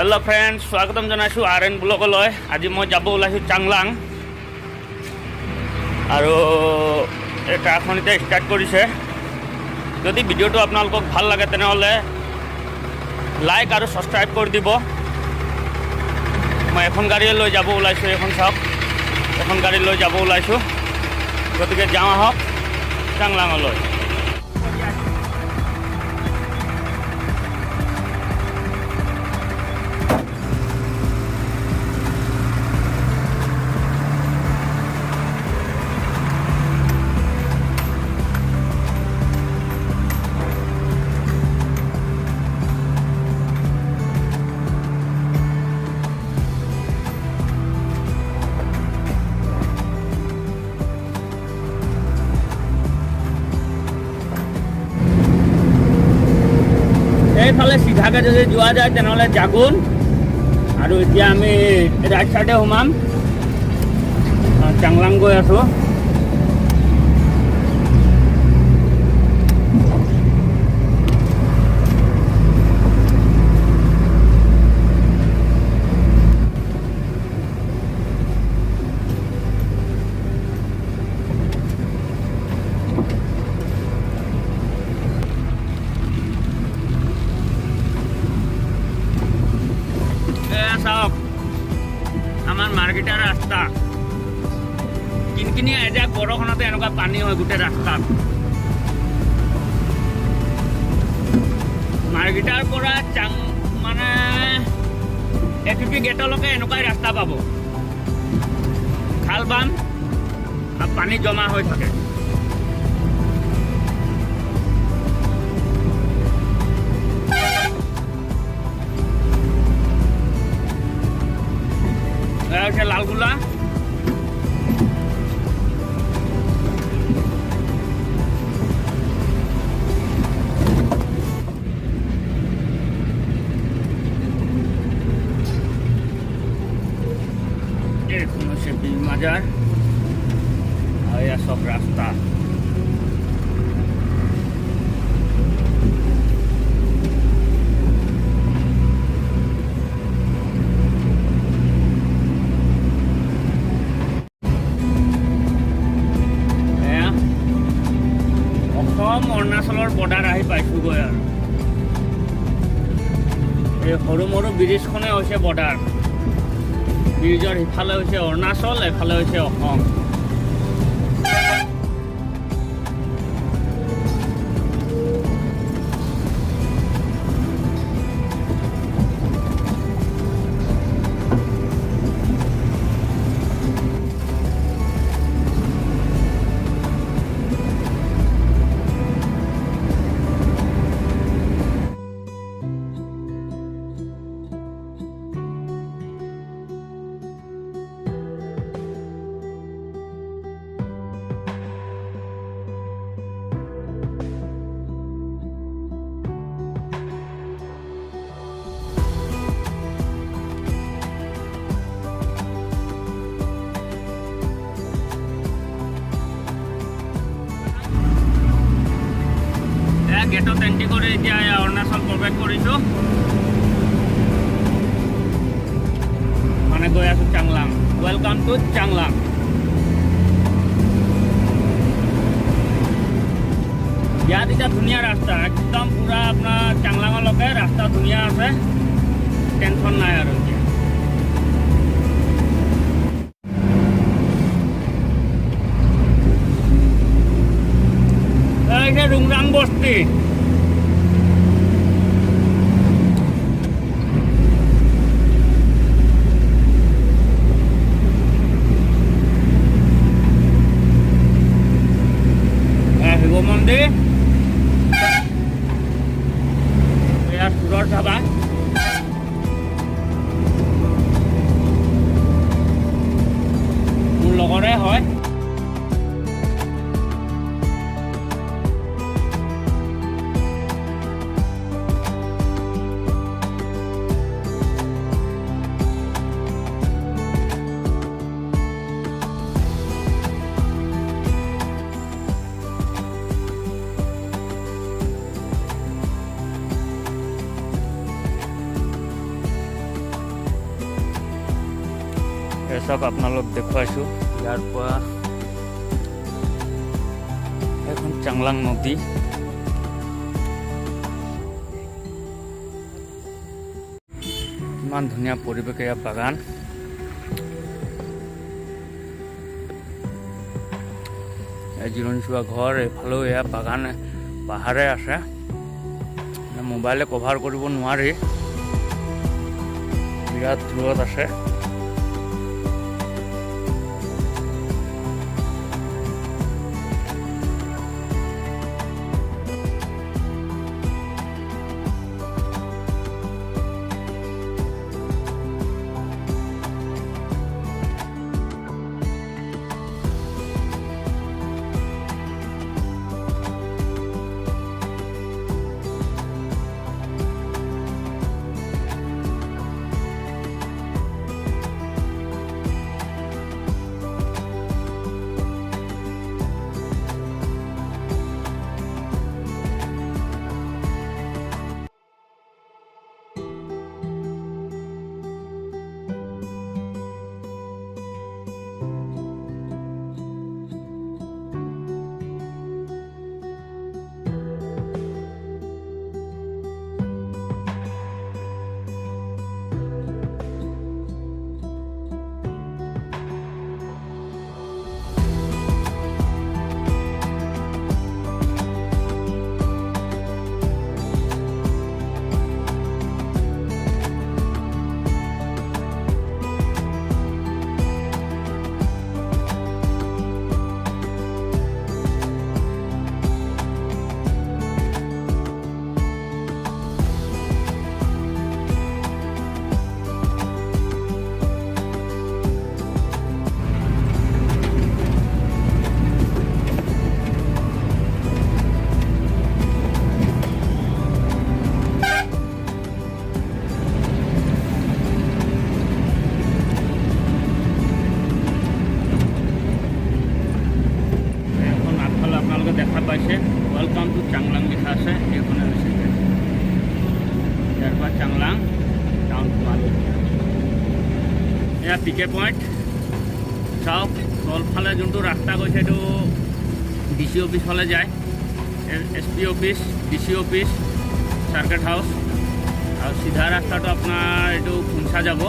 Hello friends स्वागतम जानाइছোঁ RN ब्लगলৈ। আজি মই যাব ওলাইছোঁ চাংলাং আৰু এই ট্ৰাকখনতে ষ্টাৰ্ট কৰিছে। যদি ভিডিঅ'টো আপোনালোকক ভাল লাগে তেনেহ'লে লাইক আৰু সাবস্ক্ৰাইব কৰি দিব। মই এখন গাড়ী লৈ যাব ওলাইছোঁ, এখন চাওক, এখন গাড়ী লৈ যাব ওলাইছোঁ। গতিকে যাওঁ আহক চাংলাঙলৈ। এইফালে চিধাকৈ যদি যোৱা যায় তেনেহ'লে জাগুন, আৰু এতিয়া আমি ৰাইট চাইডে সোমাম। চাংলাং গৈ আছোঁ। চাওক আমাৰ মাৰ্কেটৰ ৰাস্তা, কিনকিনি এজাক বৰষুণতে এনেকুৱা পানী হয় গোটেই ৰাস্তাত। মাৰ্কেটৰ পৰা মানে APP গেটলৈকে এনেকুৱাই ৰাস্তা পাব। খাল বাম আৰু পানী জমা হৈ থাকে। লালগোলা এখন হচ্ছে বিলমাজাৰ, আৰ এৰা সব ৰাস্তা। অৰুণাচলৰ বৰ্ডাৰ আহি পাইছোঁগৈ আৰু এই সৰু মৰু ব্ৰিজখনে হৈছে বৰ্ডাৰ। ব্ৰিজৰ সিফালে হৈছে অৰুণাচল, এফালে হৈছে অসম। গেটত এণ্ট্ৰি কৰি এতিয়া অৰুণাচল প্ৰৱেশ কৰিছোঁ, মানে গৈ আছোঁ চাংলাং। Welcome to Changlang. ইয়াত এতিয়া ধুনীয়া ৰাস্তা, একদম পূৰা আপোনাৰ চাংলাঙলৈকে ৰাস্তা ধুনীয়া আছে, টেনশ্যন নাই আৰু এতিয়া। ৰুংৰাং বস্তি, শিৱ মন্দিৰ, এয়া সুৰৰ ধাবা। মোৰ লগৰে হয়। চাওক আপোনালোক দেখুৱাইছোঁ ইয়াৰ পৰা এখন চাংলাং নদী। ইমান ধুনীয়া পৰিৱেশ এয়া বাগান। জিৰণি চোৱা ঘৰ, এইফালেও এয়া বাগান পাহাৰে আছে, মোবাইলে কভাৰ কৰিব নোৱাৰি, বিৰাট দূৰত আছে। দেখা পাইছে ওয়েলকাম টু চাংলাং লিখা আছে, এইখনে হৈছে ইয়াৰ পৰা চাংলাং টাউন সোমালো। এয়া পিকে পইণ্ট চাওক, তলফালে যোনটো ৰাস্তা গৈছে এইটো DC অফিচ ফালে যায়, SP office, DC office, circuit house, আৰু চিধা ৰাস্তাটো আপোনাৰ এইটো খুঞ্চা যাব।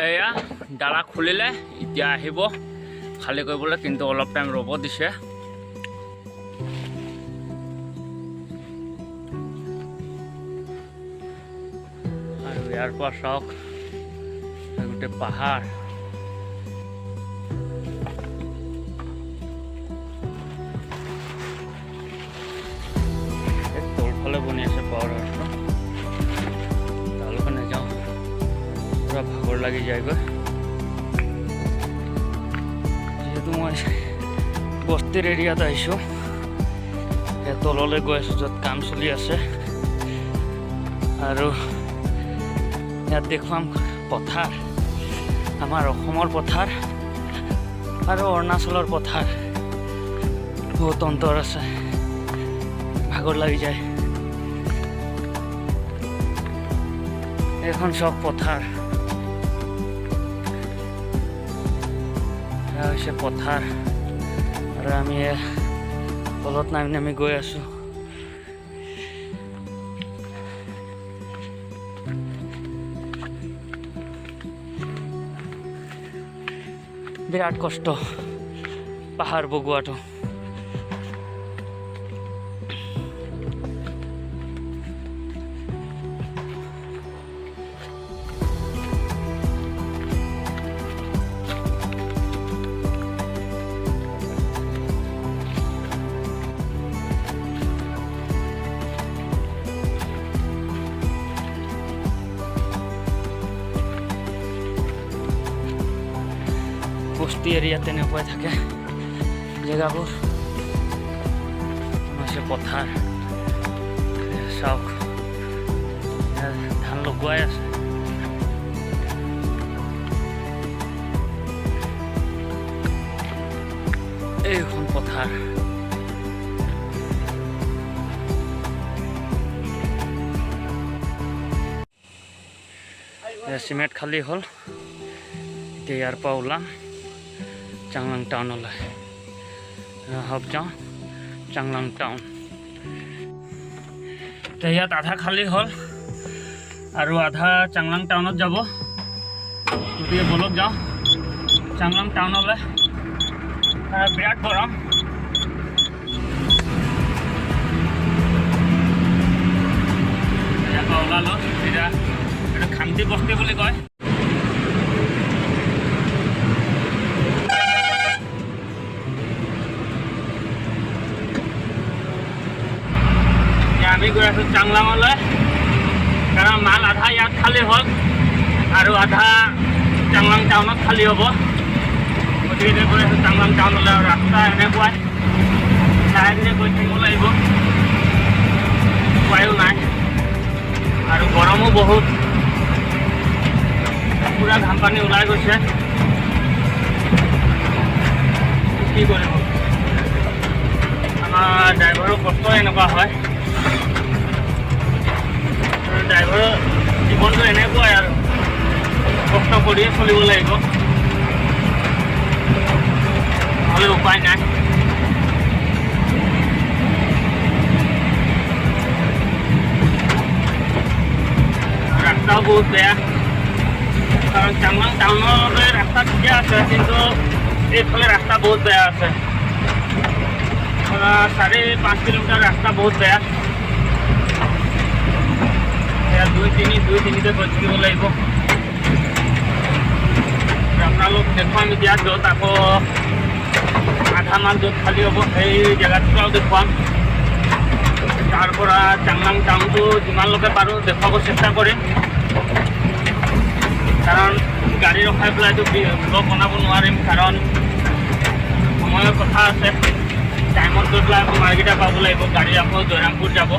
এয়া ডালা খুলিলে, এতিয়া আহিব খালী কৰিবলৈ, কিন্তু অলপ টাইম ৰ'ব দিছে। আৰু ইয়াৰ পৰা চাওক গোটেই পাহাৰ, তলফালে বনি আছে পাৱাৰ হাউচটো, তালৈকে নাযাওঁ, পুৰা ভাগৰ লাগি যায়গৈ। যিহেতু মই বস্তিৰ এৰিয়াত আহিছোঁ, সেই তললৈ গৈ আছোঁ য'ত কাম চলি আছে, আৰু ইয়াত দেখুৱাম পথাৰ, আমাৰ অসমৰ পথাৰ আৰু অৰুণাচলৰ পথাৰ, বহুত অন্তৰ আছে, ভাগৰ লাগি যায়। এখন চব পথাৰ, এয়া হৈছে পথাৰ, আৰু আমি তলত নামি নামি গৈ আছোঁ। বিৰাট কষ্ট পাহাৰ বগোৱাটো। বস্তি এৰিয়াত তেনেকুৱাই থাকে জেগাবোৰ আছে পথাৰ চাওক ধান লগোৱাই আছে এইখন পথাৰ চিমেণ্ট খালী হ'ল এতিয়া ইয়াৰ পৰা ওলাম চাংলাং টাউনলৈ আহক যাওঁ চাংলাং টাউন এতিয়া ইয়াত আধা খালী হ'ল আৰু আধা চাংলাং টাউনত যাব গতিকে বলক যাওঁ চাংলাং টাউনলৈ বিৰাট গৰম ইয়াৰ পৰা ওলালোঁ এতিয়া এইটো খামটি বস্তি বুলি কয় আমি গৈ আছোঁ চাংলাঙলৈ কাৰণ মাল আধা ইয়াত খালী হ'ল আৰু আধা চাংলাং টাউনত খালী হ'ব গতিকে গৈ আছোঁ চাংলাং টাউনলৈ আৰু ৰাস্তা এনেকুৱাই লাহে ধীৰে গৈ থাকিব লাগিব উপায়ো নাই আৰু গৰমো বহুত পুৰা ঘাম পানী ওলাই গৈছে কি কৰিব আমাৰ ড্ৰাইভাৰৰ কষ্ট এনেকুৱা হয় ড্ৰাইভাৰৰ জীৱনটো এনেকুৱাই আৰু কষ্ট কৰিয়ে চলিব লাগিব নহ'লে উপায় নাই ৰাস্তাও বহুত বেয়া কাৰণ চাংলাং টাউনলৈ ৰাস্তা ঠিকে আছে কিন্তু এইফালে ৰাস্তা বহুত বেয়া আছে 4.5 কিলোমিটাৰ ৰাস্তা বহুত বেয়া দুই তিনিতে গৈ থাকিব লাগিব আপোনালোক দেখুৱাম এতিয়া য'ত আকৌ আধা মান য'ত খালী হ'ব সেই জেগাটোও দেখুৱাম তাৰ পৰা চাংলাং টাউনটো যিমানলৈকে পাৰোঁ দেখুৱাব চেষ্টা কৰিম কাৰণ গাড়ী ৰখাই পেলাইতো ব্লগ বনাব নোৱাৰিম কাৰণ সময়ৰ কথা আছে টাইমত গৈ পেলাই আকৌ মাৰ্কেটা পাব লাগিব গাড়ী আকৌ জয়ৰামপুৰ যাব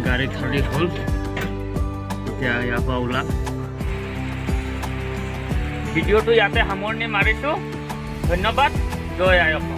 গাড়ী খালী হ'ল এতিয়া ইয়াৰ পৰা ওলাম ভিডিঅ'টো ইয়াতে সামৰণি মাৰিছোঁ ধন্যবাদ জয় আই অসম